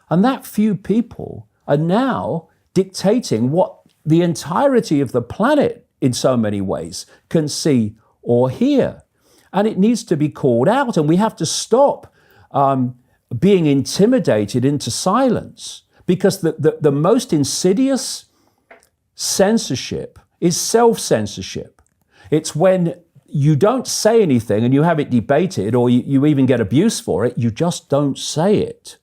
And that few people are now dictating what the entirety of the planet, in so many ways, can see or hear. And it needs to be called out, and we have to stop being intimidated into silence, because the most insidious censorship is self-censorship. It's when you don't say anything and you have it debated, or you even get abuse for it, you just don't say it.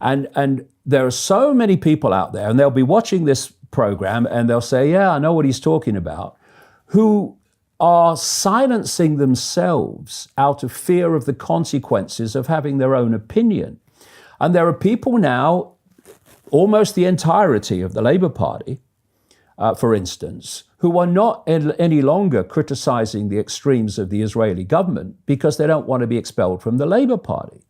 And there are so many people out there, and they'll be watching this program and they'll say, yeah, I know what he's talking about, who are silencing themselves out of fear of the consequences of having their own opinion. And there are people now, almost the entirety of the Labour Party, for instance, who are not any longer criticizing the extremes of the Israeli government because they don't want to be expelled from the Labour Party.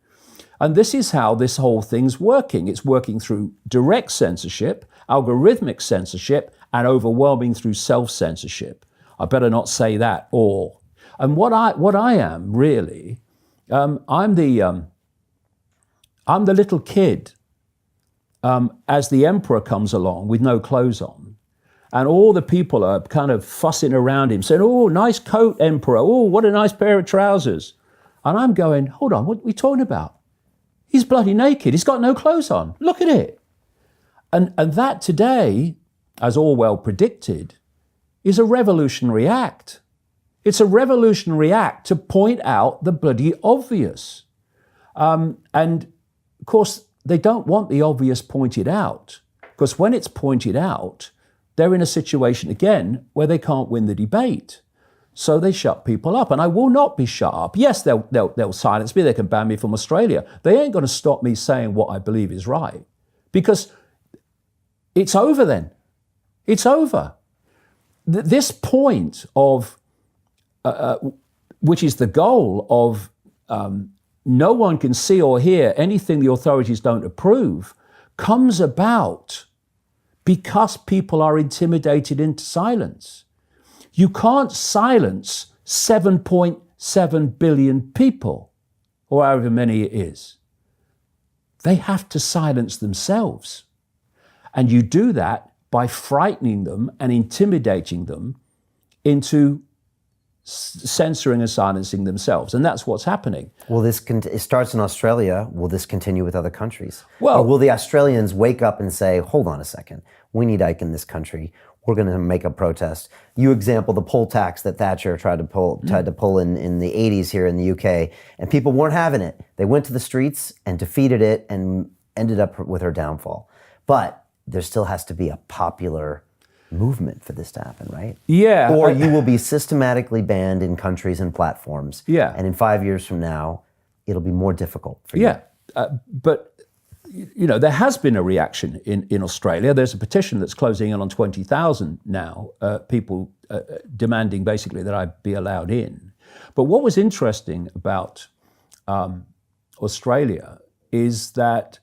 And this is how this whole thing's working. It's working through direct censorship, algorithmic censorship, and overwhelming through self-censorship. I better not say that all. And what I am really, I'm the little kid as the emperor comes along with no clothes on. And all the people are kind of fussing around him, saying, oh, nice coat, emperor. Oh, what a nice pair of trousers. And I'm going, hold on, what are we talking about? He's bloody naked. He's got no clothes on. Look at it. And that today, as Orwell predicted, is a revolutionary act. It's a revolutionary act to point out the bloody obvious. And of course, they don't want the obvious pointed out, because when it's pointed out, they're in a situation again where they can't win the debate. So they shut people up, and I will not be shut up. Yes, they'll silence me. They can ban me from Australia. They ain't going to stop me saying what I believe is right, because it's over then. It's over. This point of, which is the goal of no one can see or hear anything the authorities don't approve, comes about because people are intimidated into silence. You can't silence 7.7 billion people, or however many it is. They have to silence themselves. And you do that by frightening them and intimidating them into censoring and silencing themselves. And that's what's happening. Well, it starts in Australia. Will this continue with other countries? Well, or will the Australians wake up and say, hold on a second, we need Icke in this country. We're going to make a protest. You example the poll tax that Thatcher tried to pull in the 80s here in the UK, and people weren't having it. They went to the streets and defeated it and ended up with her downfall. But there still has to be a popular movement for this to happen, right? Yeah. Or you will be systematically banned in countries and platforms. Yeah. And in 5 years from now, it'll be more difficult for you. Yeah. But, you know, there has been a reaction in Australia. There's a petition that's closing in on 20,000 now, people demanding basically that I be allowed in. But what was interesting about Australia is that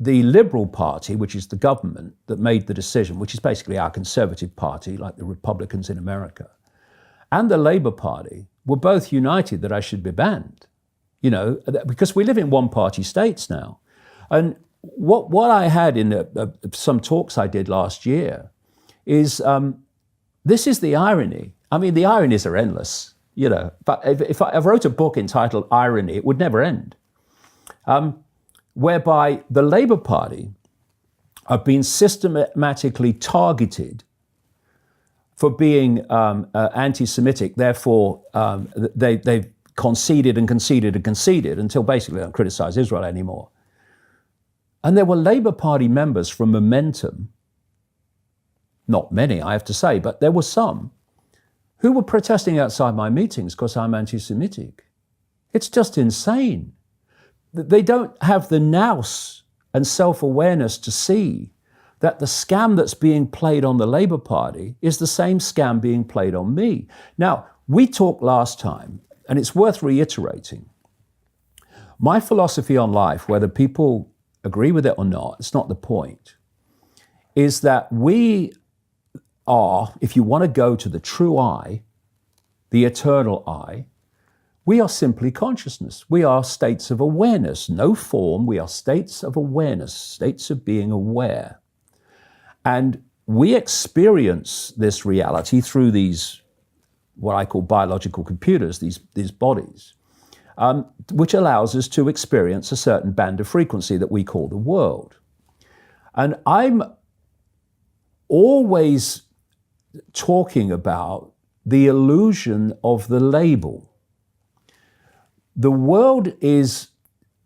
the Liberal Party, which is the government that made the decision, which is basically our Conservative Party, like the Republicans in America, and the Labour Party were both united that I should be banned, you know, because we live in one-party states now. And what I had in some talks I did last year is, this is the irony. I mean, the ironies are endless, you know, but if I wrote a book entitled Irony, it would never end. Whereby the Labour Party have been systematically targeted for being anti-Semitic. Therefore, they've conceded and conceded and conceded until basically they don't criticize Israel anymore. And there were Labour Party members from Momentum, not many, I have to say, but there were some, who were protesting outside my meetings because I'm anti-Semitic. It's just insane. They don't have the nous and self-awareness to see that the scam that's being played on the Labour Party is the same scam being played on me. Now, we talked last time, and it's worth reiterating. My philosophy on life, whether people agree with it or not, it's not the point, is that we are, if you want to go to the true I, the eternal I, We are simply consciousness. We are states of awareness, no form. We are states of awareness, states of being aware. And we experience this reality through these, what I call biological computers, these bodies, which allows us to experience a certain band of frequency that we call the world. And I'm always talking about the illusion of the label. The world is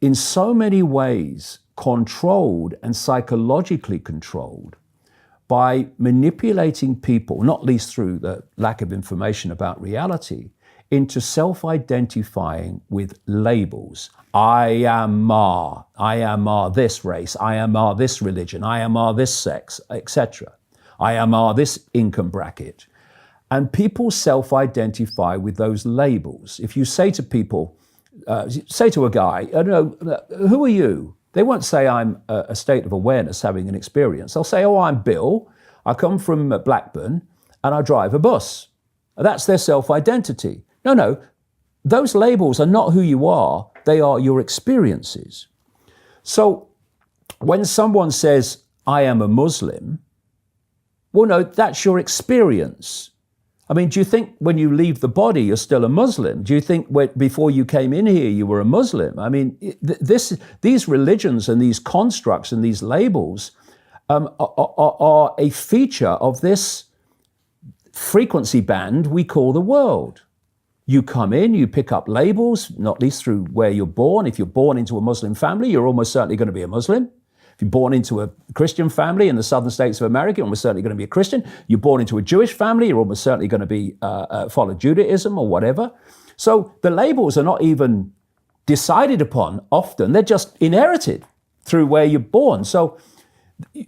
in so many ways controlled and psychologically controlled by manipulating people, not least through the lack of information about reality, into self-identifying with labels. I am this race, I am this religion, I am this sex, etc. I am this income bracket. And people self-identify with those labels. If you say to people, say to a guy, I don't know, who are you? They won't say I'm a state of awareness having an experience. They'll say, oh, I'm Bill, I come from Blackburn, and I drive a bus. That's their self-identity. No, those labels are not who you are, they are your experiences. So when someone says, I am a Muslim, well, no, that's your experience. I mean, do you think when you leave the body, you're still a Muslim? Do you think before you came in here, you were a Muslim? I mean, these religions and these constructs and these labels are a feature of this frequency band we call the world. You come in, you pick up labels, not least through where you're born. If you're born into a Muslim family, you're almost certainly going to be a Muslim. If you're born into a Christian family in the southern states of America, you're almost certainly going to be a Christian. You're born into a Jewish family, you're almost certainly going to be follow Judaism or whatever. So the labels are not even decided upon often, they're just inherited through where you're born. So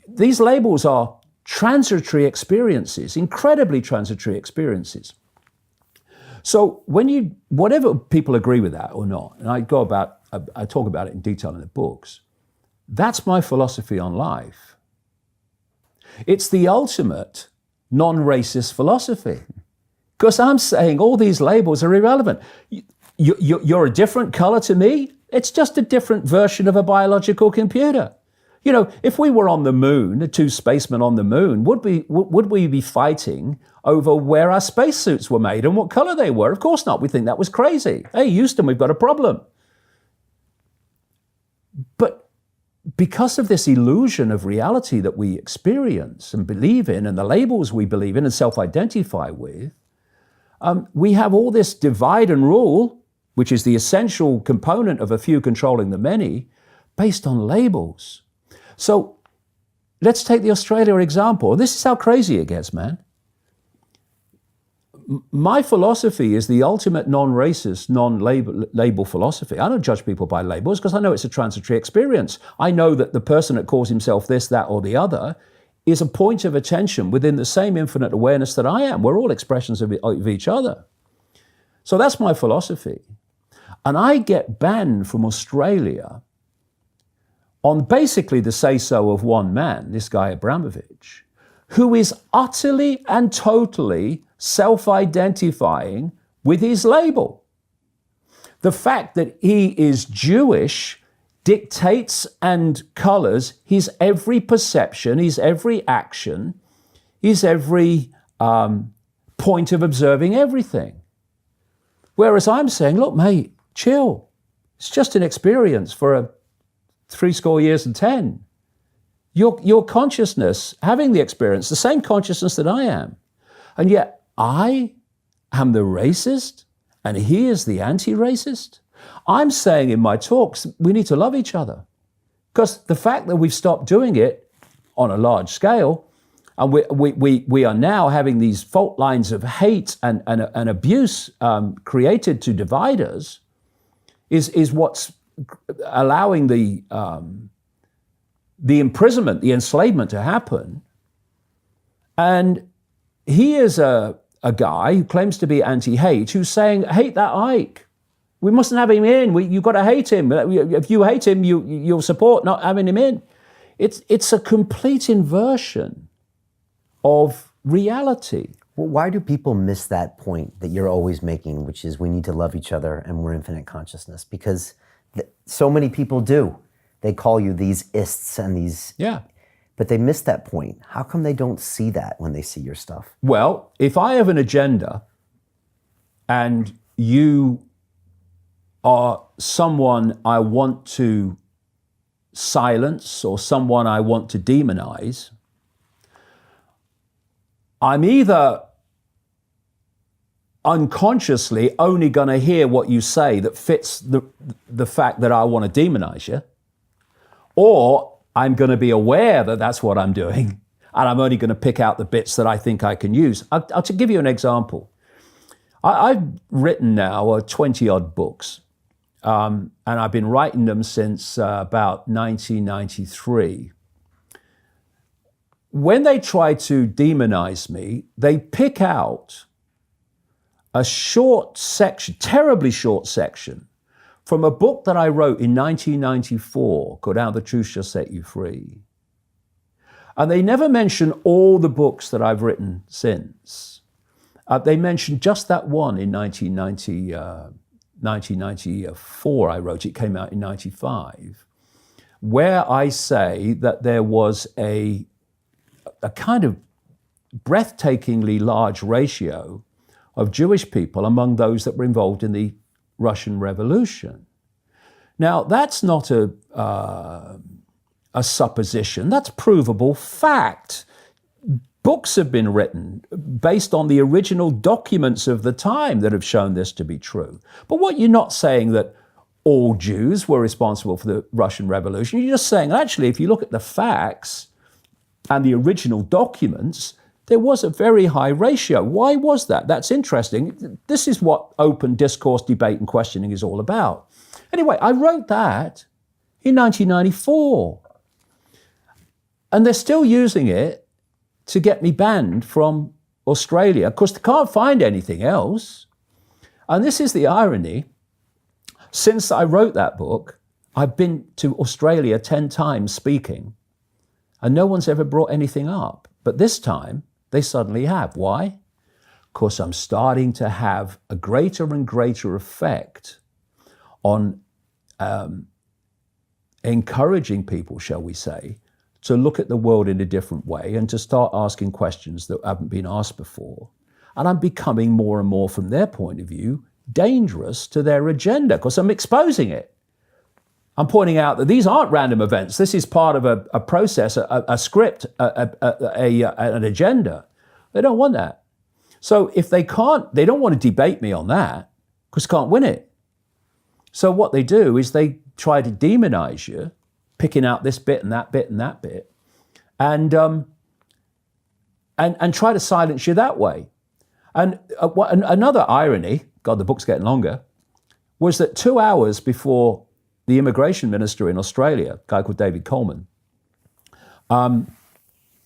these labels are transitory experiences, incredibly transitory experiences. So whatever people agree with that or not, and I talk about it in detail in the books, that's my philosophy on life. It's the ultimate non-racist philosophy. Because I'm saying all these labels are irrelevant. You're a different color to me. It's just a different version of a biological computer. You know, if we were on the moon, the two spacemen on the moon, would we be fighting over where our spacesuits were made and what color they were? Of course not. We think that was crazy. Hey, Houston, we've got a problem. But because of this illusion of reality that we experience and believe in, and the labels we believe in and self-identify with, we have all this divide and rule, which is the essential component of a few controlling the many, based on labels. So let's take the Australia example. This is how crazy it gets, man. My philosophy is the ultimate non-racist, non-label philosophy. I don't judge people by labels because I know it's a transitory experience. I know that the person that calls himself this, that, or the other is a point of attention within the same infinite awareness that I am. We're all expressions of each other. So that's my philosophy. And I get banned from Australia on basically the say-so of one man, this guy Abramovich, who is utterly and totally self-identifying with his label. The fact that he is Jewish dictates and colors his every perception, his every action, his every point of observing everything. Whereas I'm saying, look, mate, chill. It's just an experience for a 70 years and 10. Your consciousness, having the experience, the same consciousness that I am. And yet I am the racist and he is the anti-racist. I'm saying in my talks, we need to love each other. Because the fact that we've stopped doing it on a large scale, and we are now having these fault lines of hate and abuse created to divide us, is what's allowing the imprisonment, the enslavement to happen. And he is a guy who claims to be anti-hate, who's saying, hate that Icke. We mustn't have him in. You've got to hate him. If you hate him, you'll support not having him in. It's a complete inversion of reality. Well, why do people miss that point that you're always making, which is we need to love each other and we're infinite consciousness? Because so many people do. They call you these ists and these... Yeah. But they miss that point. How come they don't see that when they see your stuff? Well, if I have an agenda and you are someone I want to silence or someone I want to demonize, I'm either unconsciously only going to hear what you say that fits the fact that I want to demonize you, or I'm going to be aware that that's what I'm doing, and I'm only going to pick out the bits that I think I can use. I'll give you an example. I've written now 20-odd books, and I've been writing them since about 1993. When they try to demonize me, they pick out a short section, terribly short section, from a book that I wrote in 1994 called How the Truth Shall Set You Free. And they never mention all the books that I've written since. They mention just that one in 1994 I wrote. It came out in 95, where I say that there was a kind of breathtakingly large ratio of Jewish people among those that were involved in the Russian Revolution. Now, that's not a supposition, that's provable fact. Books have been written based on the original documents of the time that have shown this to be true. But what you're not saying that all Jews were responsible for the Russian Revolution, you're just saying, actually, if you look at the facts and the original documents, there was a very high ratio. Why was that? That's interesting. This is what open discourse, debate, and questioning is all about. Anyway, I wrote that in 1994. And they're still using it to get me banned from Australia. Of course, they can't find anything else. And this is the irony. Since I wrote that book, I've been to Australia 10 times speaking, and no one's ever brought anything up. But this time, they suddenly have. Why? Because I'm starting to have a greater and greater effect on encouraging people, shall we say, to look at the world in a different way and to start asking questions that haven't been asked before. And I'm becoming more and more, from their point of view, dangerous to their agenda because I'm exposing it. I'm pointing out that these aren't random events. This is part of a process, a script, an agenda. They don't want that. So if they don't want to debate me on that because they can't win it. So what they do is they try to demonize you, picking out this bit and that bit and that bit, and try to silence you that way. And another irony, God, the book's getting longer, was that 2 hours before the immigration minister in Australia, a guy called David Coleman,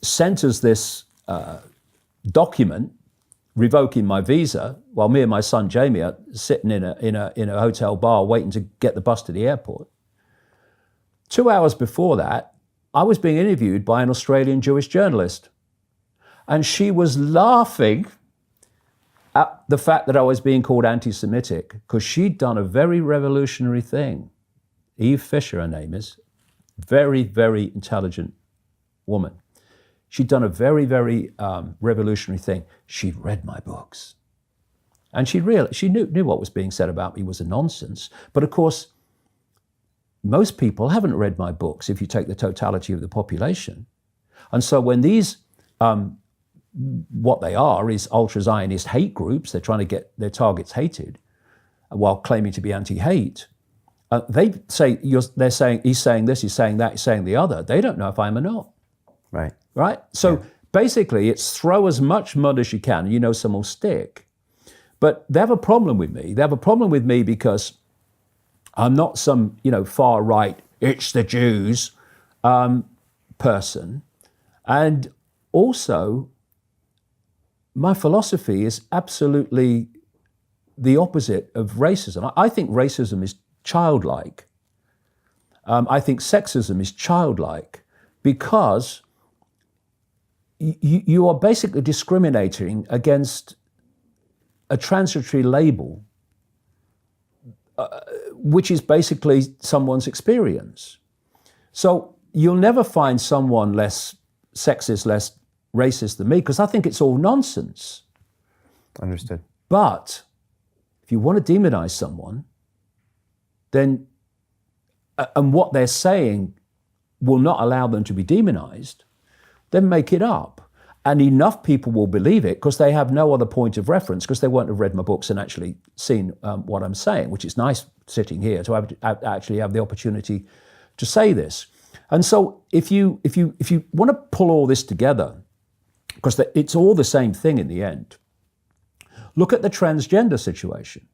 sent us this document revoking my visa while me and my son Jamie are sitting in a hotel bar waiting to get the bus to the airport. 2 hours before that, I was being interviewed by an Australian Jewish journalist, and she was laughing at the fact that I was being called anti-Semitic because she'd done a very revolutionary thing. Eve Fisher, her name is, very, very intelligent woman. She'd done a very, very revolutionary thing. She'd read my books. And she knew what was being said about me was a nonsense. But of course, most people haven't read my books if you take the totality of the population. And so when these, what they are is ultra-Zionist hate groups, they're trying to get their targets hated while claiming to be anti-hate. They say, they're saying, he's saying this, he's saying that, he's saying the other. They don't know if I'm or not. Right. Right? So basically, it's throw as much mud as you can, and you know some will stick. But they have a problem with me. They have a problem with me because I'm not some, far right, it's the Jews person. And also, my philosophy is absolutely the opposite of racism. I think racism is childlike. I think sexism is childlike because you are basically discriminating against a transitory label, which is basically someone's experience. So you'll never find someone less sexist, less racist than me, because I think it's all nonsense. Understood. But if you want to demonize someone, then, and what they're saying will not allow them to be demonized, then make it up. And enough people will believe it because they have no other point of reference, because they won't have read my books and actually seen what I'm saying, which is nice sitting here to actually have the opportunity to say this. And so if you want to pull all this together, because it's all the same thing in the end, look at the transgender situation.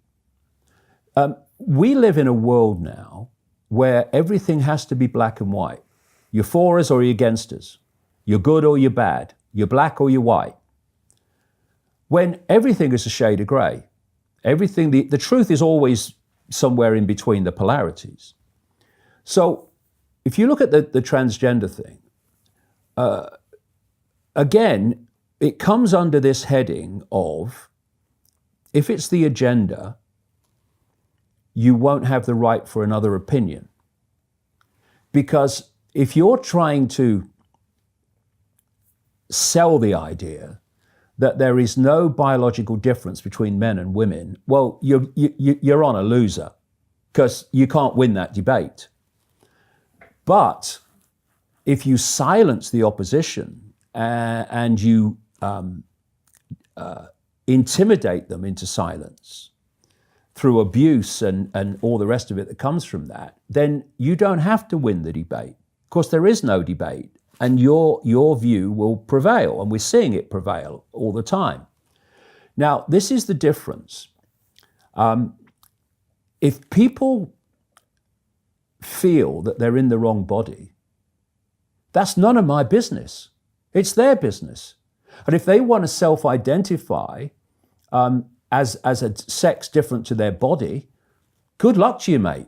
We live in a world now where everything has to be black and white. You're for us or you're against us. You're good or you're bad. You're black or you're white. When everything is a shade of grey. Everything, the truth is always somewhere in between the polarities. So if you look at the transgender thing, again, it comes under this heading of, if it's the agenda, you won't have the right for another opinion. Because if you're trying to sell the idea that there is no biological difference between men and women, well, you're on a loser, because you can't win that debate. But if you silence the opposition and you intimidate them into silence through abuse and all the rest of it that comes from that, then you don't have to win the debate. Of course, there is no debate, and your view will prevail, and we're seeing it prevail all the time. Now, this is the difference. If people feel that they're in the wrong body, that's none of my business. It's their business. And if they want to self-identify as a sex different to their body, good luck to you, mate.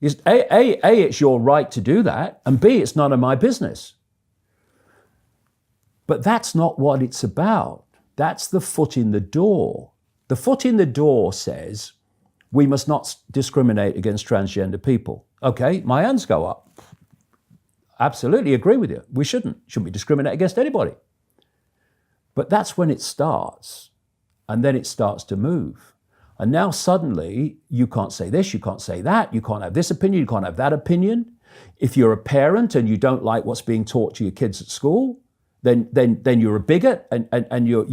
It's your right to do that, and B, it's none of my business. But that's not what it's about. That's the foot in the door. The foot in the door says we must not discriminate against transgender people. Okay, my hands go up. Absolutely agree with you. We shouldn't we discriminate against anybody? But that's when it starts, and then it starts to move. And now suddenly you can't say this, you can't say that, you can't have this opinion, you can't have that opinion. If you're a parent and you don't like what's being taught to your kids at school, then you're a bigot, and you're a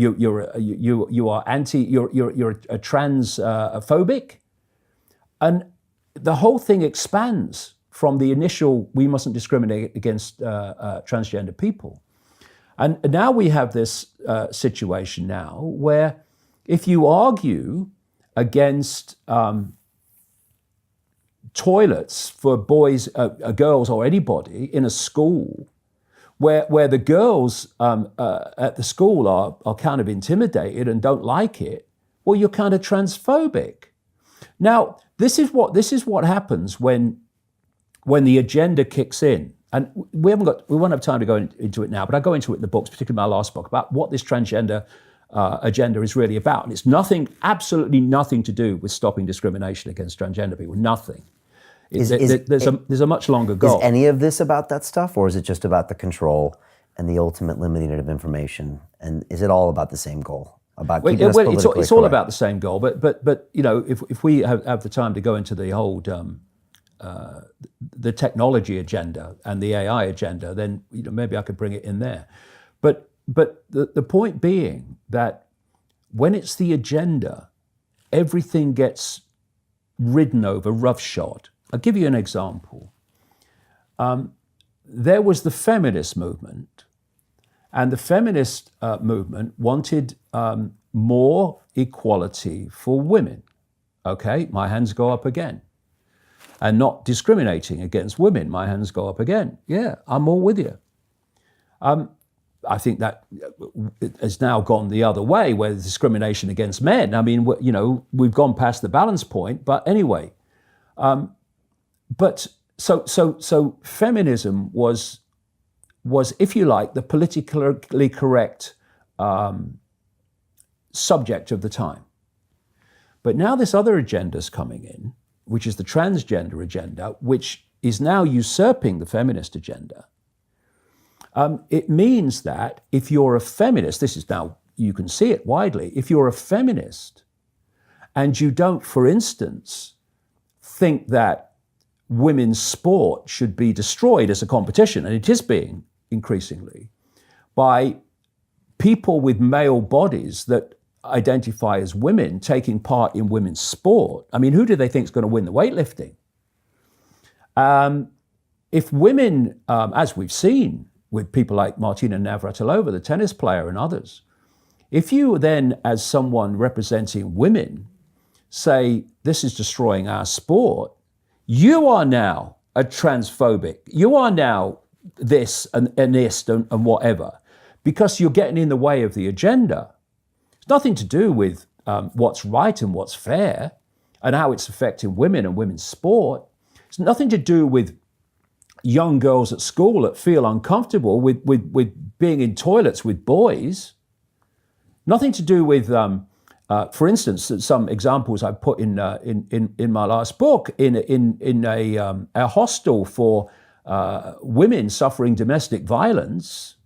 transphobic, and the whole thing expands from the initial we mustn't discriminate against transgender people. And now we have this situation now where if you argue against toilets for boys, girls, or anybody in a school, where the girls at the school are kind of intimidated and don't like it, well, you're kind of transphobic. Now, this is what happens when the agenda kicks in. And we won't have time to go into it now, but I go into it in the books, particularly my last book, about what this transgender agenda is really about. And it's absolutely nothing to do with stopping discrimination against transgender people, nothing. There's a much longer goal. Is any of this about that stuff, or is it just about the control and the ultimate limiting of information? And is it all about the same goal? About keeping us politically correct? It's all about the same goal. But you know, if we have the time to go into the whole the technology agenda and the AI agenda, then maybe I could bring it in there. But the point being that when it's the agenda, everything gets ridden over roughshod. I'll give you an example. There was the feminist movement, and the feminist movement wanted more equality for women. Okay, my hands go up again. And not discriminating against women, my hands go up again. Yeah, I'm all with you. I think that it has now gone the other way, where there's discrimination against men. I mean, we've gone past the balance point. But anyway, but so feminism was was, if you like, the politically correct subject of the time. But now this other agenda is coming in, which is the transgender agenda, which is now usurping the feminist agenda. It means that if you're a feminist, this is now, you can see it widely, if you're a feminist and you don't, for instance, think that women's sport should be destroyed as a competition, and it is being increasingly, by people with male bodies that identify as women taking part in women's sport. I mean, who do they think is going to win the weightlifting? If women, as we've seen with people like Martina Navratilova, the tennis player, and others, if you then, as someone representing women, say, this is destroying our sport, you are now a transphobic. You are now this and anist and whatever, because you're getting in the way of the agenda. It's nothing to do with what's right and what's fair and how it's affecting women and women's sport. It's nothing to do with young girls at school that feel uncomfortable with being in toilets with boys. Nothing to do with, for instance, some examples I put in my last book, in a hostel for women suffering domestic violence,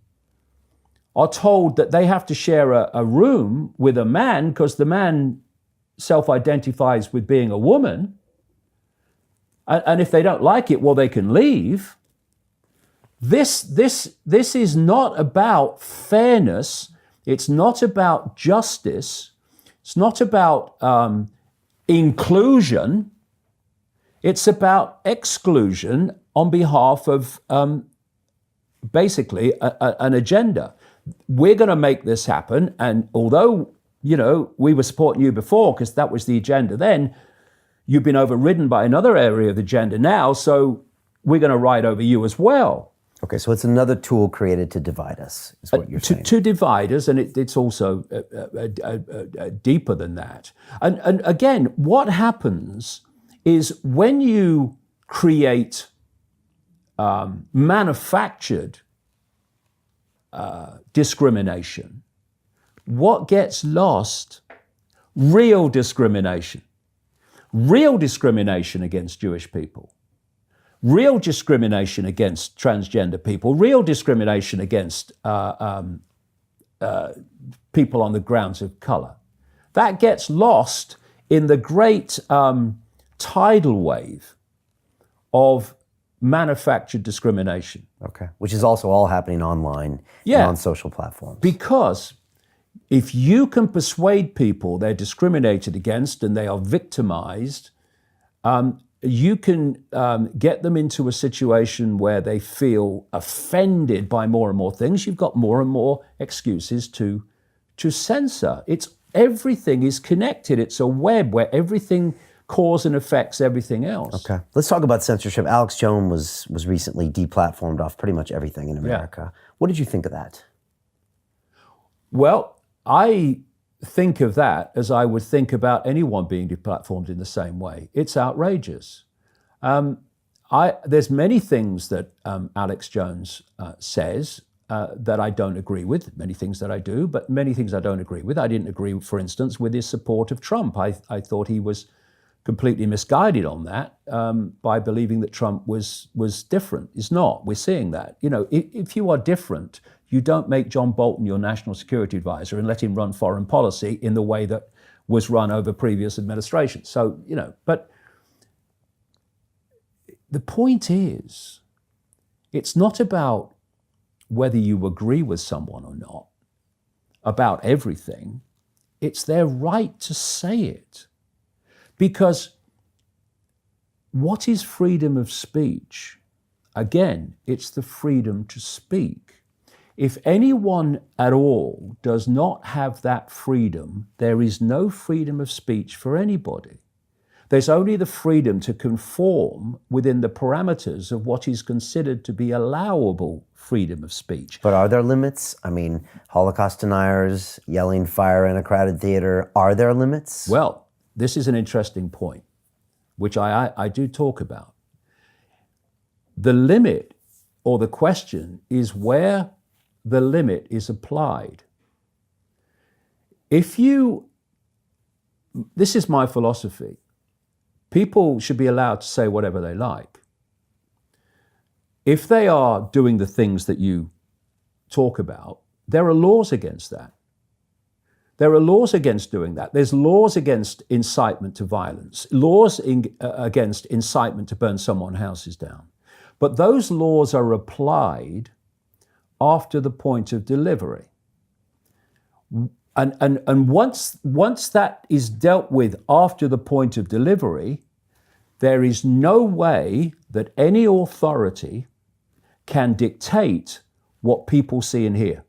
are told that they have to share a room with a man because the man self-identifies with being a woman. And if they don't like it, well, they can leave. This is not about fairness. It's not about justice. It's not about inclusion. It's about exclusion on behalf of basically an agenda. We're going to make this happen. And although, we were supporting you before because that was the agenda then, you've been overridden by another area of the agenda now, so we're going to ride over you as well. Okay, so it's another tool created to divide us, is what you're saying. To divide us, and it's also deeper than that. And again, what happens is when you create manufactured discrimination, what gets lost? Real discrimination. Real discrimination against Jewish people, real discrimination against transgender people, real discrimination against people on the grounds of color. That gets lost in the great tidal wave of manufactured discrimination. Okay, which is also all happening online and on social platforms. Because if you can persuade people they're discriminated against and they are victimized, you can get them into a situation where they feel offended by more and more things. You've got more and more excuses to censor. Everything is connected. It's a web where everything cause and affects everything else. Okay, let's talk about censorship. Alex Jones was recently deplatformed off pretty much everything in America. Yeah. What did you think of that? Well, I think of that as I would think about anyone being deplatformed in the same way. It's outrageous. There's many things that Alex Jones says that I don't agree with, many things that I do, but many things I don't agree with. I didn't agree, for instance, with his support of Trump. I thought he was completely misguided on that by believing that Trump was different. He's not. We're seeing that. If you are different, you don't make John Bolton your national security advisor and let him run foreign policy in the way that was run over previous administrations. So, but the point is, it's not about whether you agree with someone or not, about everything. It's their right to say it. Because what is freedom of speech? Again, it's the freedom to speak. If anyone at all does not have that freedom, there is no freedom of speech for anybody. There's only the freedom to conform within the parameters of what is considered to be allowable freedom of speech. But are there limits? I mean, Holocaust deniers yelling fire in a crowded theater, are there limits? Well, this is an interesting point, which I do talk about. The limit or the question is where the limit is applied. This is my philosophy. People should be allowed to say whatever they like. If they are doing the things that you talk about, there are laws against that. There are laws against doing that. There's laws against incitement to violence, laws against incitement to burn someone's houses down. But those laws are applied after the point of delivery. And once that is dealt with after the point of delivery, there is no way that any authority can dictate what people see and hear,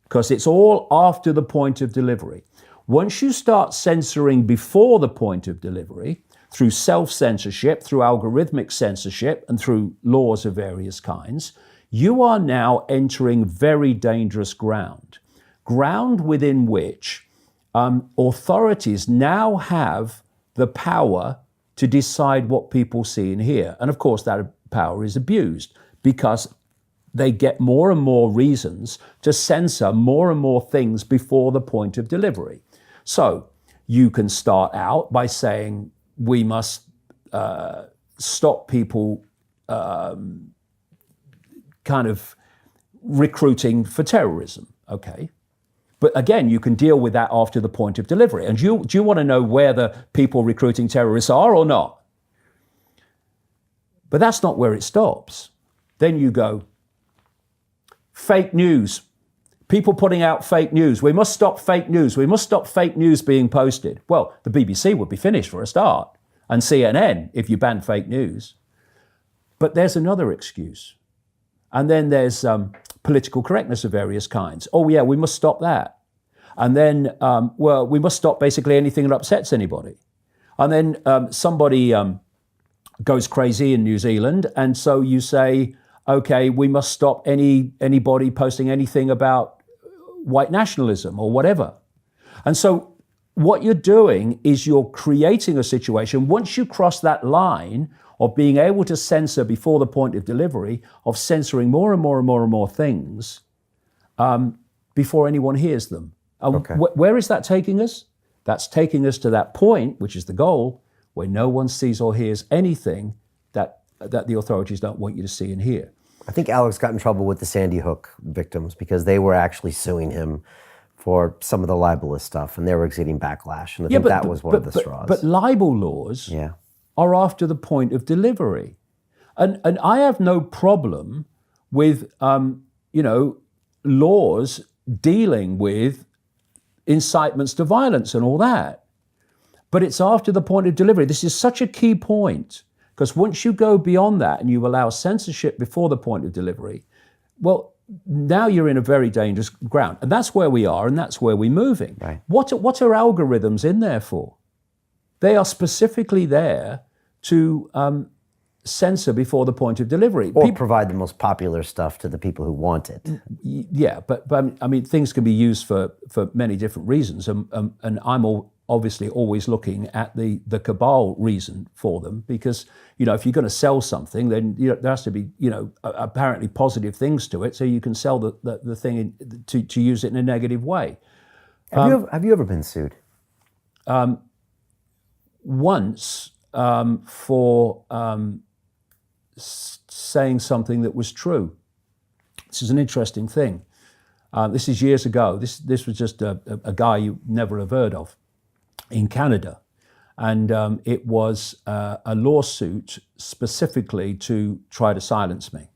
because it's all after the point of delivery. Once you start censoring before the point of delivery, through self-censorship, through algorithmic censorship, and through laws of various kinds, you are now entering very dangerous ground within which authorities now have the power to decide what people see and hear. And of course, that power is abused because they get more and more reasons to censor more and more things before the point of delivery. So you can start out by saying, we must stop people kind of recruiting for terrorism, okay? But again, you can deal with that after the point of delivery. And do you want to know where the people recruiting terrorists are or not? But that's not where it stops. Then you go, fake news. People putting out fake news. We must stop fake news. We must stop fake news being posted. Well, the BBC would be finished for a start, and CNN if you ban fake news. But there's another excuse. And then there's political correctness of various kinds. Oh yeah, we must stop that. And then, well, we must stop basically anything that upsets anybody. And then somebody goes crazy in New Zealand, and so you say, okay, we must stop anybody posting anything about white nationalism or whatever. And so what you're doing is you're creating a situation, once you cross that line of being able to censor before the point of delivery, of censoring more and more and more and more things before anyone hears them. Okay. Where is that taking us? That's taking us to that point, which is the goal, where no one sees or hears anything that the authorities don't want you to see and hear. I think Alex got in trouble with the Sandy Hook victims because they were actually suing him for some of the libelous stuff, and they were getting backlash. And I think that was one of the straws. But libel laws are after the point of delivery. And I have no problem with, laws dealing with incitements to violence and all that. But it's after the point of delivery. This is such a key point, because once you go beyond that and you allow censorship before the point of delivery, well, now you're in a very dangerous ground. And that's where we are, and that's where we're moving. Right. What are algorithms in there for? They are specifically there to censor before the point of delivery. Or provide the most popular stuff to the people who want it. Yeah, but I mean, things can be used for many different reasons, and I'm obviously always looking at the cabal reason for them, because if you're going to sell something, then there has to be apparently positive things to it, so you can sell the thing to use it in a negative way. Have you ever been sued? Once for saying something that was true. This is an interesting thing. This is years ago. This was just a guy you never have heard of in Canada. And it was a lawsuit specifically to try to silence me. It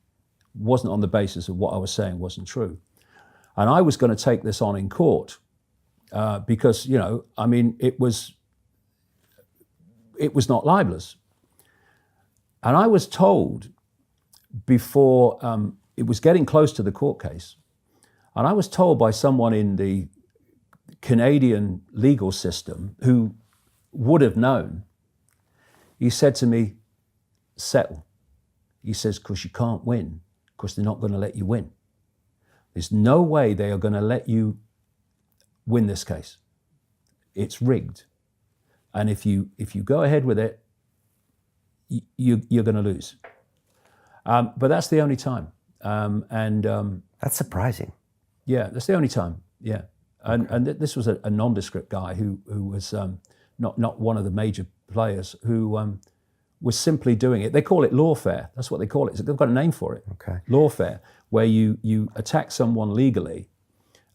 wasn't on the basis of what I was saying wasn't true. And I was going to take this on in court because, it was not libelous. And I was told before, it was getting close to the court case, and I was told by someone in the Canadian legal system who would have known, he said to me, settle. He says, because you can't win, because they're not going to let you win. There's no way they are going to let you win this case. It's rigged. And if you go ahead with it, you're going to lose. But that's the only time. That's surprising. Yeah, that's the only time. Yeah, and this was a nondescript guy who was not one of the major players who was simply doing it. They call it lawfare. That's what they call it. They've got a name for it. Okay. Lawfare, where you attack someone legally,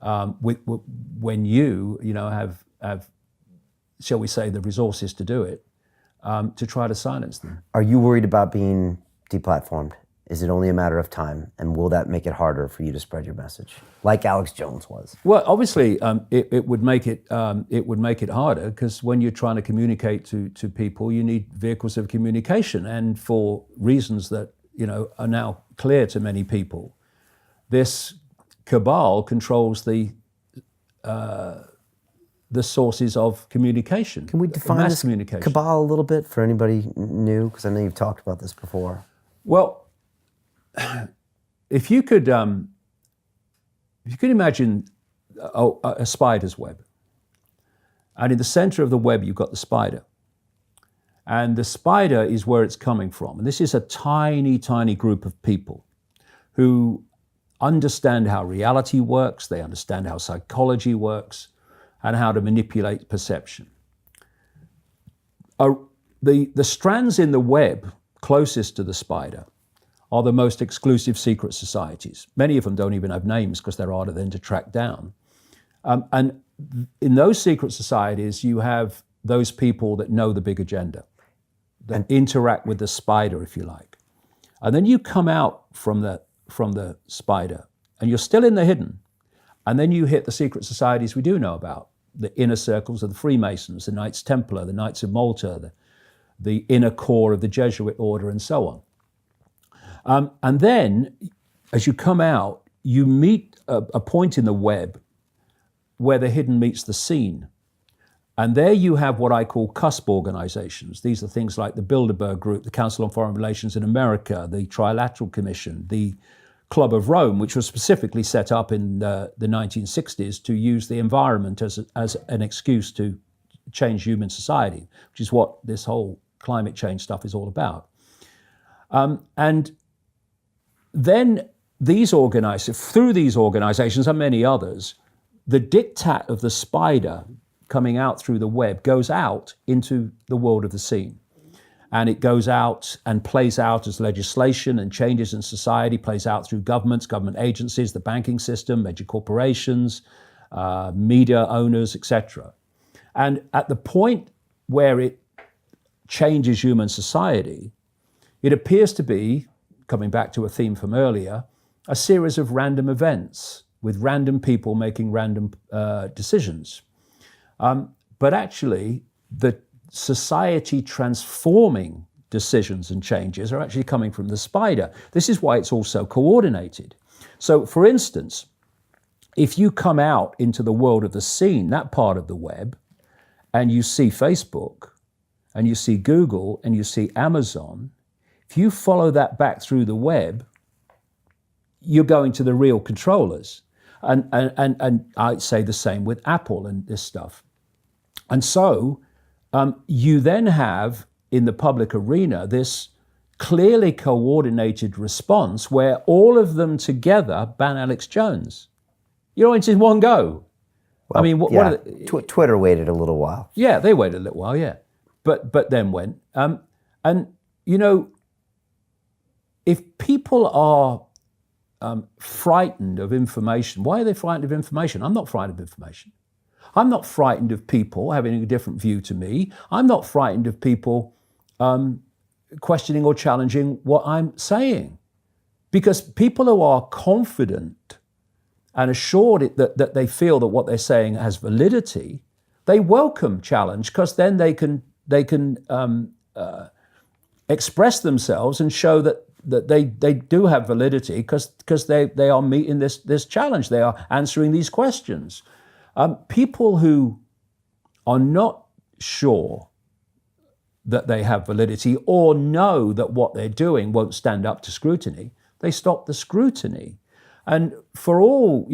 when you have, shall we say, the resources to do it, to try to silence them. Are you worried about being deplatformed? Is it only a matter of time? And will that make it harder for you to spread your message, like Alex Jones was? Well, obviously, it would make it harder, because when you're trying to communicate to people, you need vehicles of communication, and for reasons that are now clear to many people, this cabal controls the sources of communication. Can we define mass this communication. cabal a little bit for anybody new? Because I know you've talked about this before. Well, if you could imagine a spider's web, and in the center of the web you've got the spider, and the spider is where it's coming from, and this is a tiny, tiny group of people who understand how reality works, they understand how psychology works, and how to manipulate perception. The strands in the web closest to the spider are the most exclusive secret societies. Many of them don't even have names because they're harder then to track down. And in those secret societies, you have those people that know the big agenda, that interact with the spider, if you like. And then you come out from the spider, and you're still in the hidden. And then you hit the secret societies we do know about, the inner circles of the Freemasons, the Knights Templar, the Knights of Malta, the inner core of the Jesuit order, and so on. And then, as you come out, you meet a point in the web where the hidden meets the seen. And there you have what I call cusp organizations. These are things like the Bilderberg Group, the Council on Foreign Relations in America, the Trilateral Commission, the Club of Rome, which was specifically set up in the 1960s to use the environment as an excuse to change human society, which is what this whole climate change stuff is all about. And then through these organizations and many others, the diktat of the spider coming out through the web goes out into the world of the seen. And it goes out and plays out as legislation and changes in society, plays out through governments, government agencies, the banking system, major corporations, media owners, etc. And at the point where it changes human society, it appears to be, coming back to a theme from earlier, a series of random events with random people making random decisions. But actually, the society transforming decisions and changes are actually coming from the spider. This is why it's all so coordinated. So, for instance, if you come out into the world of the seen, that part of the web, and you see Facebook, and you see Google, and you see Amazon, if you follow that back through the web, you're going to the real controllers. And I'd say the same with Apple and this stuff. And so you then have, in the public arena, this clearly coordinated response where all of them together ban Alex Jones. It's in one go. Well, I mean, what are the, Twitter waited a little while. Yeah, they waited a little while, yeah. But then went. And, if people are frightened of information, why are they frightened of information? I'm not frightened of information. I'm not frightened of people having a different view to me. I'm not frightened of people questioning or challenging what I'm saying. Because people who are confident and assured that they feel that what they're saying has validity, they welcome challenge, because then they can express themselves and show that they do have validity because they are meeting this challenge. They are answering these questions. People who are not sure that they have validity or know that what they're doing won't stand up to scrutiny, they stop the scrutiny. And for all,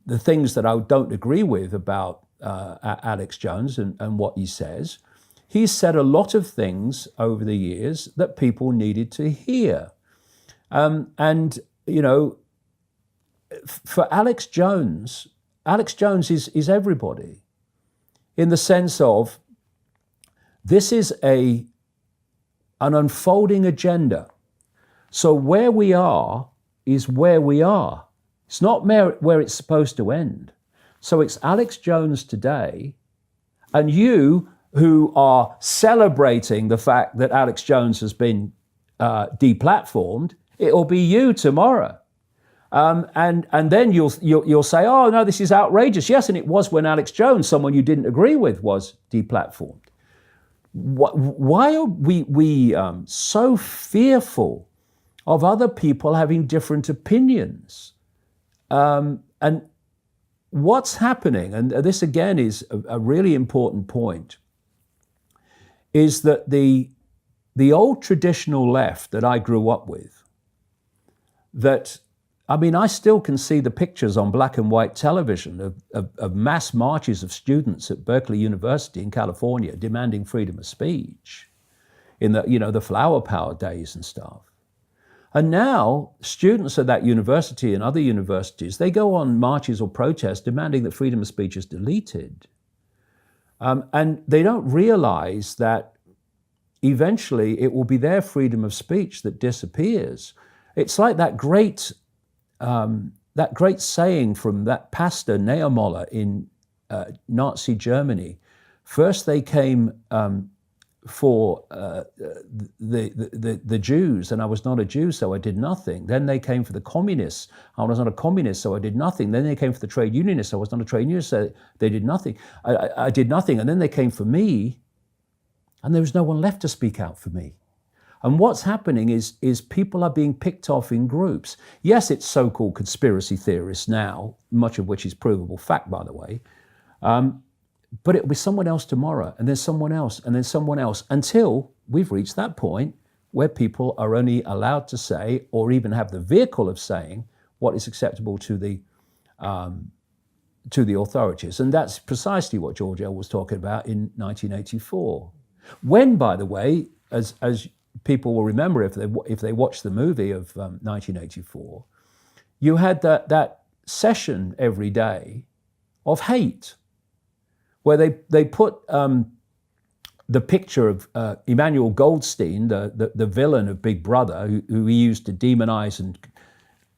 the things that I don't agree with about Alex Jones and what he says, he's said a lot of things over the years that people needed to hear. And, you know, for Alex Jones is everybody, in the sense of this is an unfolding agenda. So where we are is where we are. It's not where it's supposed to end. So it's Alex Jones today, and you who are celebrating the fact that Alex Jones has been deplatformed, it will be you tomorrow. And then you'll say, oh no, this is outrageous. Yes, and it was when Alex Jones, someone you didn't agree with, was deplatformed. Why are we so fearful of other people having different opinions? And what's happening, and this again is a really important point, is that the old traditional left that I grew up with, I still can see the pictures on black and white television of mass marches of students at Berkeley University in California demanding freedom of speech in the flower power days and stuff. And now students at that university and other universities, they go on marches or protests demanding that freedom of speech is deleted. And they don't realize that eventually it will be their freedom of speech that disappears. It's like that great saying from that pastor Niemöller in Nazi Germany. First they came for the Jews, and I was not a Jew, so I did nothing. Then they came for the communists. I was not a communist, so I did nothing. Then they came for the trade unionists. I was not a trade unionist, so they did nothing. I did nothing. And then they came for me, and there was no one left to speak out for me. And what's happening is people are being picked off in groups. Yes, it's so-called conspiracy theorists now, much of which is provable fact, by the way. But it'll be someone else tomorrow, and then someone else, and then someone else, until we've reached that point where people are only allowed to say, or even have the vehicle of saying, what is acceptable to the authorities. And that's precisely what George Orwell was talking about in 1984. When, by the way, as people will remember if they watch the movie of 1984, you had that session every day of hate, where they put the picture of Emmanuel Goldstein, the villain of Big Brother, who he used to demonize and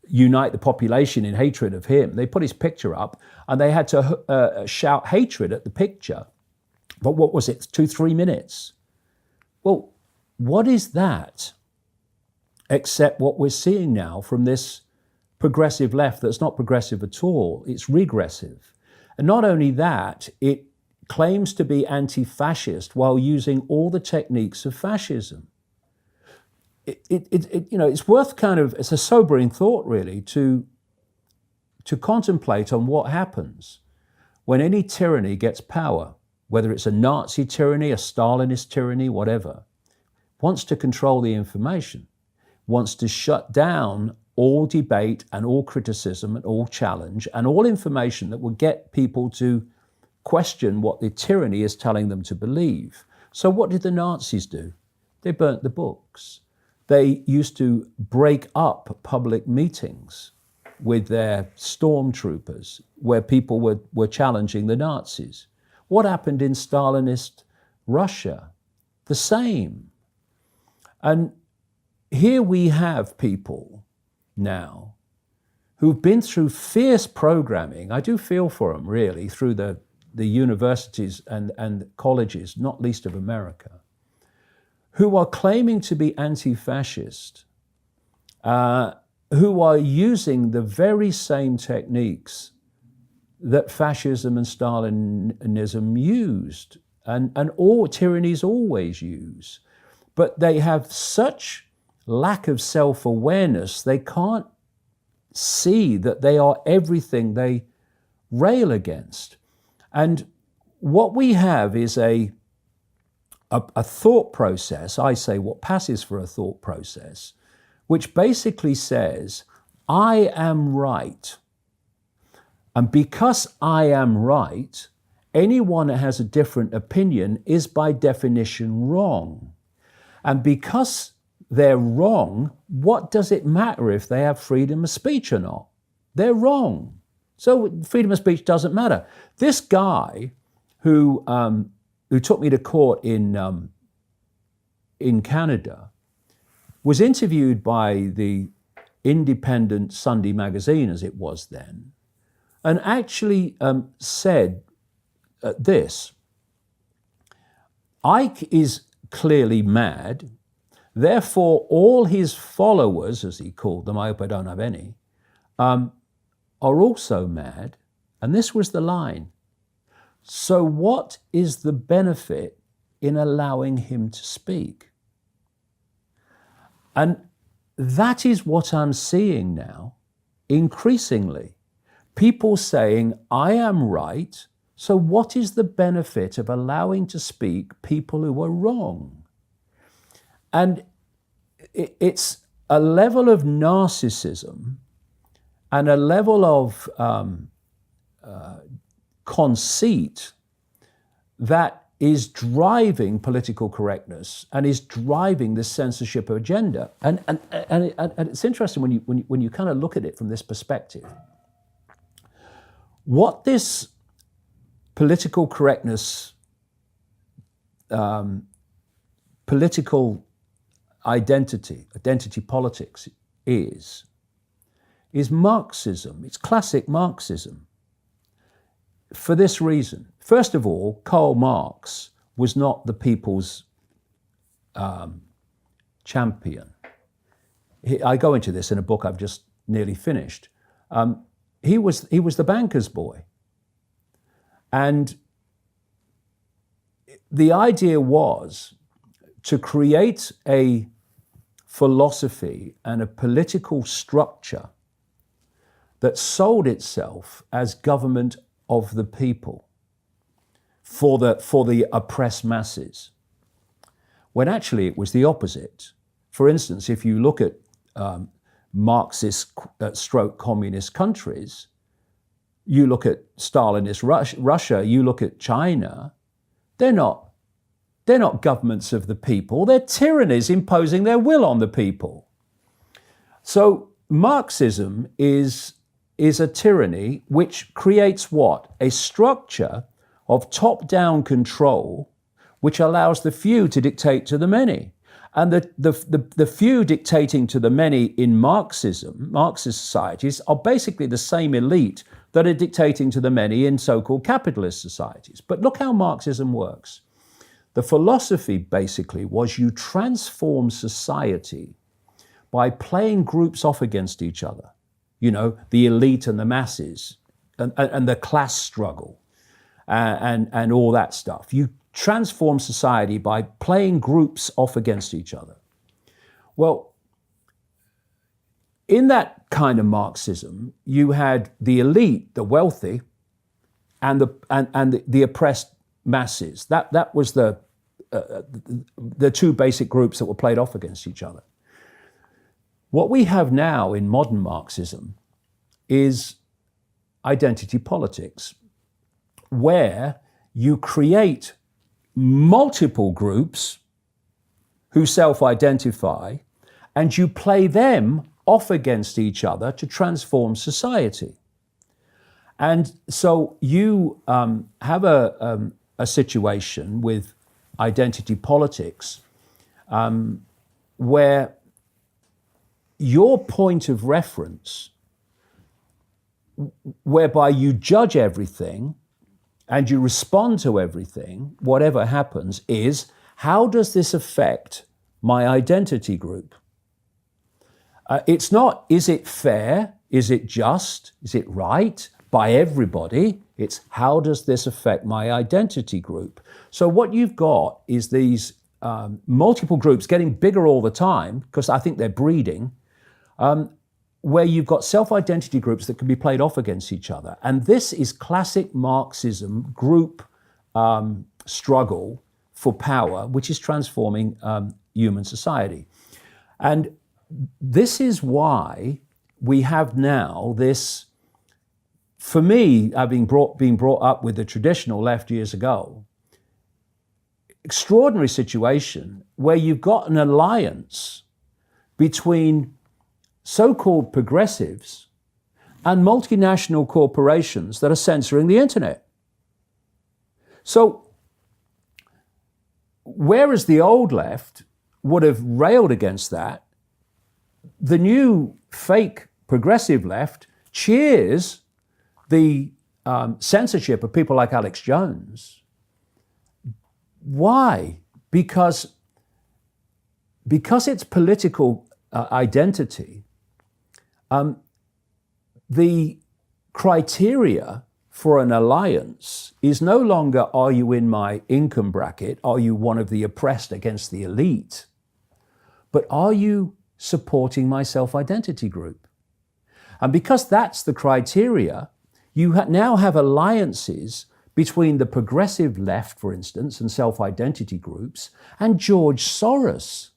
unite the population in hatred of him. They put his picture up, and they had to shout hatred at the picture. But what was it, 2-3 minutes? Well, what is that except what we're seeing now from this progressive left that's not progressive at all? It's regressive. And not only that, it claims to be anti-fascist while using all the techniques of fascism. It's worth it's a sobering thought, really, to contemplate on what happens when any tyranny gets power, whether it's a Nazi tyranny, a Stalinist tyranny, whatever, wants to control the information, wants to shut down all debate and all criticism and all challenge and all information that will get people to question what the tyranny is telling them to believe. So what did the Nazis do? They burnt the books. They used to break up public meetings with their stormtroopers where people were challenging the Nazis. What happened in Stalinist Russia? The same. And here we have people now who've been through fierce programming. I do feel for them, really, through the universities and colleges, not least of America, who are claiming to be anti-fascist, who are using the very same techniques that fascism and Stalinism used, and all tyrannies always use. But they have such lack of self-awareness, they can't see that they are everything they rail against. And what we have is a thought process, I say what passes for a thought process, which basically says, I am right. And because I am right, anyone that has a different opinion is by definition wrong. And because they're wrong, what does it matter if they have freedom of speech or not? They're wrong. So freedom of speech doesn't matter. This guy who took me to court in Canada was interviewed by the Independent Sunday magazine, as it was then, and actually said this: Icke is clearly mad, therefore all his followers, as he called them, I hope I don't have any, are also mad. And this was the line: so what is the benefit in allowing him to speak? And that is what I'm seeing now, increasingly. People saying, I am right, so what is the benefit of allowing to speak people who are wrong? And it's a level of narcissism and a level of conceit that is driving political correctness and is driving this censorship agenda. And it's interesting when you kind of look at it from this perspective. What this political correctness, political identity politics is Marxism. It's classic Marxism. For this reason. First of all, Karl Marx was not the people's champion. I go into this in a book I've just nearly finished. He was the banker's boy. And the idea was to create a philosophy and a political structure that sold itself as government of the people for the oppressed masses, when actually it was the opposite. For instance, if you look at Marxist stroke communist countries, you look at Stalinist Russia, you look at China, they're not governments of the people, they're tyrannies imposing their will on the people. So Marxism is a tyranny which creates what? A structure of top-down control which allows the few to dictate to the many. And the few dictating to the many in Marxist societies are basically the same elite that are dictating to the many in so-called capitalist societies. But look how Marxism works. The philosophy basically was you transform society by playing groups off against each other. You know, the elite and the masses and the class struggle and all that stuff. You transform society by playing groups off against each other. Well, in that kind of Marxism, you had the elite, the wealthy, and the oppressed masses. That was the two basic groups that were played off against each other. What we have now in modern Marxism is identity politics, where you create multiple groups who self-identify and you play them off against each other to transform society. And so you have a situation with identity politics where your point of reference, whereby you judge everything and you respond to everything, whatever happens, is how does this affect my identity group? It's not, is it fair? Is it just? Is it right by everybody? It's how does this affect my identity group? So what you've got is these multiple groups getting bigger all the time, because I think they're breeding, where you've got self-identity groups that can be played off against each other. And this is classic Marxism group struggle for power, which is transforming human society. And this is why we have now this, for me, having been brought up with the traditional left years ago, extraordinary situation where you've got an alliance between so-called progressives and multinational corporations that are censoring the internet. So, whereas the old left would have railed against that, the new fake progressive left cheers the censorship of people like Alex Jones. Why? Because its political identity, the criteria for an alliance is no longer, are you in my income bracket? Are you one of the oppressed against the elite? But are you supporting my self-identity group? And because that's the criteria, you now have alliances between the progressive left, for instance, and self-identity groups, and George Soros,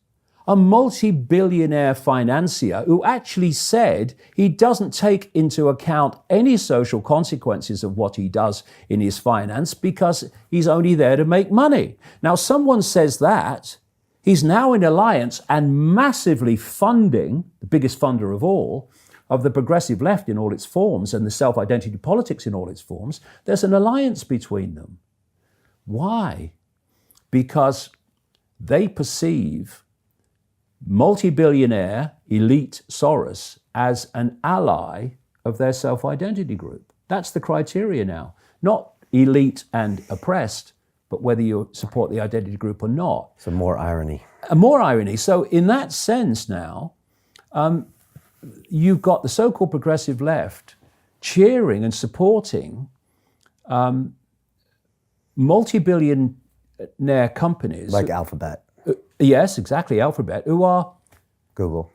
a multi-billionaire financier who actually said he doesn't take into account any social consequences of what he does in his finance because he's only there to make money. Now, someone says that, he's now in alliance and massively funding, the biggest funder of all, of the progressive left in all its forms and the self-identity politics in all its forms. There's an alliance between them. Why? Because they perceive multi-billionaire elite Soros as an ally of their self-identity group. That's the criteria now. Not elite and oppressed, but whether you support the identity group or not. So more irony. More irony. So in that sense now, you've got the so-called progressive left cheering and supporting multi-billionaire companies. Like Alphabet. Yes, exactly, Alphabet, who are Google.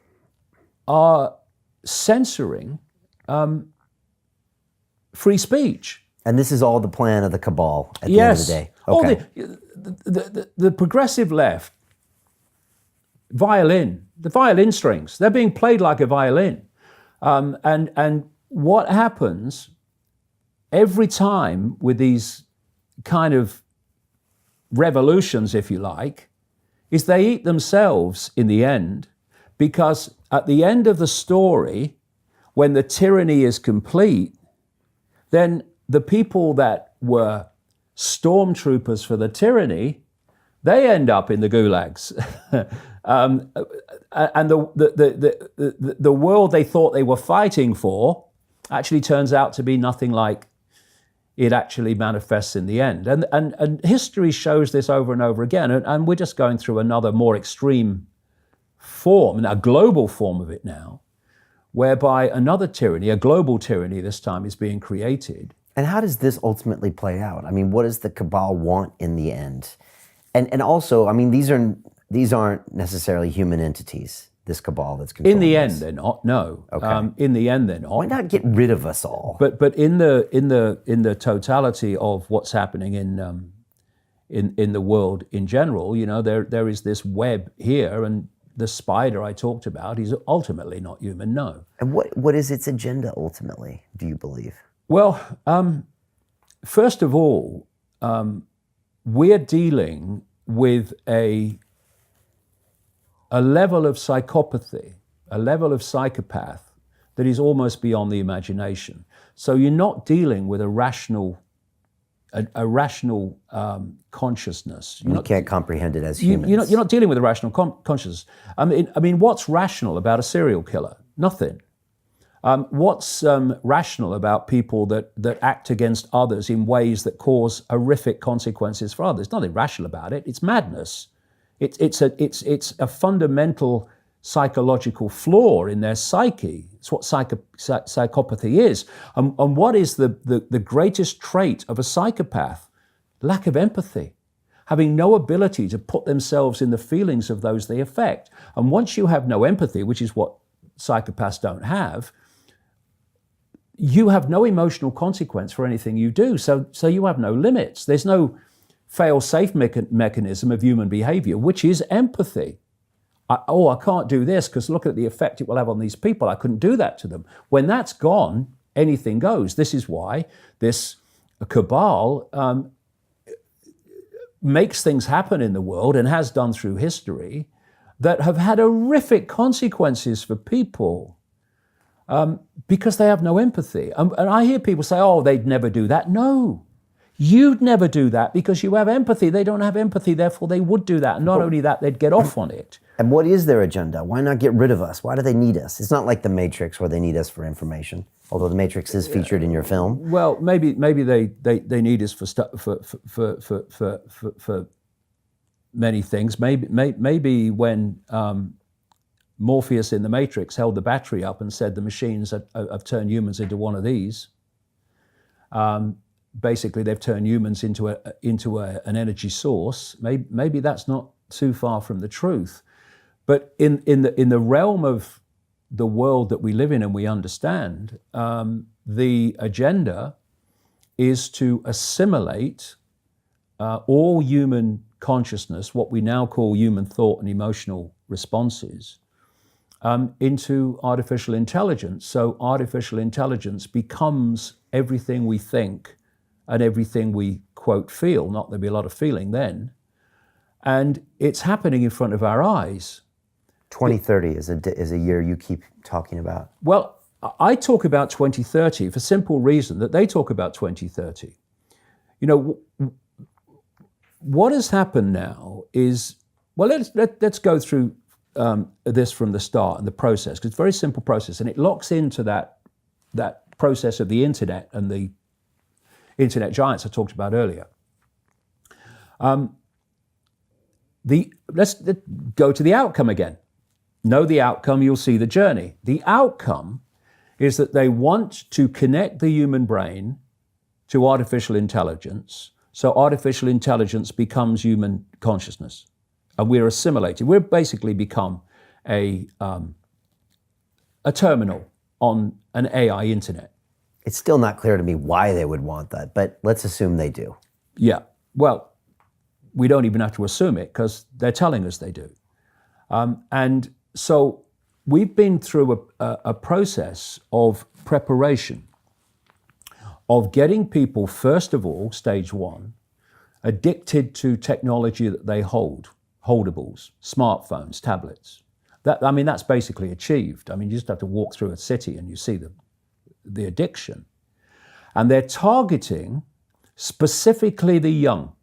Are censoring free speech. And this is all the plan of the cabal at the end of the day. Okay. The progressive left, the violin strings, they're being played like a violin. And what happens every time with these kind of revolutions, if you like, is they eat themselves in the end, because at the end of the story, when the tyranny is complete, then the people that were stormtroopers for the tyranny, they end up in the gulags. And the world they thought they were fighting for actually turns out to be nothing like it actually manifests in the end. And history shows this over and over again. And we're just going through another more extreme form, a global form of it now, whereby another tyranny, a global tyranny this time, is being created. And how does this ultimately play out? I mean, what does the cabal want in the end? And also, I mean, these aren't necessarily human entities, this cabal that's controlling In the this. end, they're not. No. Okay. In the end, they're not. Why not get rid of us all? But in the totality of what's happening in the world in general, you know, there is this web here, and the spider I talked about is ultimately not human. No. And what is its agenda ultimately? Do you believe? Well, first of all, we're dealing with a level of psychopathy, a level of psychopath that is almost beyond the imagination. So you're not dealing with a rational consciousness. You can't comprehend it as humans. You're not dealing with a rational consciousness. I mean, what's rational about a serial killer? Nothing. What's rational about people that act against others in ways that cause horrific consequences for others? Nothing rational about it. It's madness. It's a fundamental psychological flaw in their psyche. It's what psychopathy is. And what is the greatest trait of a psychopath? Lack of empathy. Having no ability to put themselves in the feelings of those they affect. And once you have no empathy, which is what psychopaths don't have, you have no emotional consequence for anything you do. So you have no limits. There's no fail-safe mechanism of human behavior, which is empathy. I can't do this because look at the effect it will have on these people. I couldn't do that to them. When that's gone, anything goes. This is why this cabal makes things happen in the world and has done through history that have had horrific consequences for people because they have no empathy. And I hear people say, oh, they'd never do that. No, you'd never do that because you have empathy. They don't have empathy, therefore they would do that. And not only that, they'd get off on it. And what is their agenda? Why not get rid of us? Why do they need us? It's not like The Matrix where they need us for information, although The Matrix is featured in your film. Well, maybe they need us for many things. Maybe when Morpheus in The Matrix held the battery up and said the machines have turned humans into one of these. Basically, they've turned humans into an energy source. Maybe that's not too far from the truth. But in the realm of the world that we live in and we understand, the agenda is to assimilate all human consciousness, what we now call human thought and emotional responses, into artificial intelligence. So artificial intelligence becomes everything we think and everything we, quote, feel. Not there'll be a lot of feeling then. And it's happening in front of our eyes. 2030 is a year you keep talking about. Well, I talk about 2030 for simple reason that they talk about 2030. You know, what has happened now is, well, let's go through this from the start and the process, because it's a very simple process, and it locks into that process of the internet and the internet giants I talked about earlier. Let's go to the outcome again. Know the outcome, you'll see the journey. The outcome is that they want to connect the human brain to artificial intelligence, so artificial intelligence becomes human consciousness, and we're assimilated. We're basically become a terminal on an AI internet. It's still not clear to me why they would want that, but let's assume they do. Yeah, well, we don't even have to assume it because they're telling us they do. And so we've been through a process of preparation, of getting people, first of all, stage one, addicted to technology that they hold, holdables, smartphones, tablets. That's basically achieved. I mean, you just have to walk through a city and you see the addiction. And they're targeting specifically the young.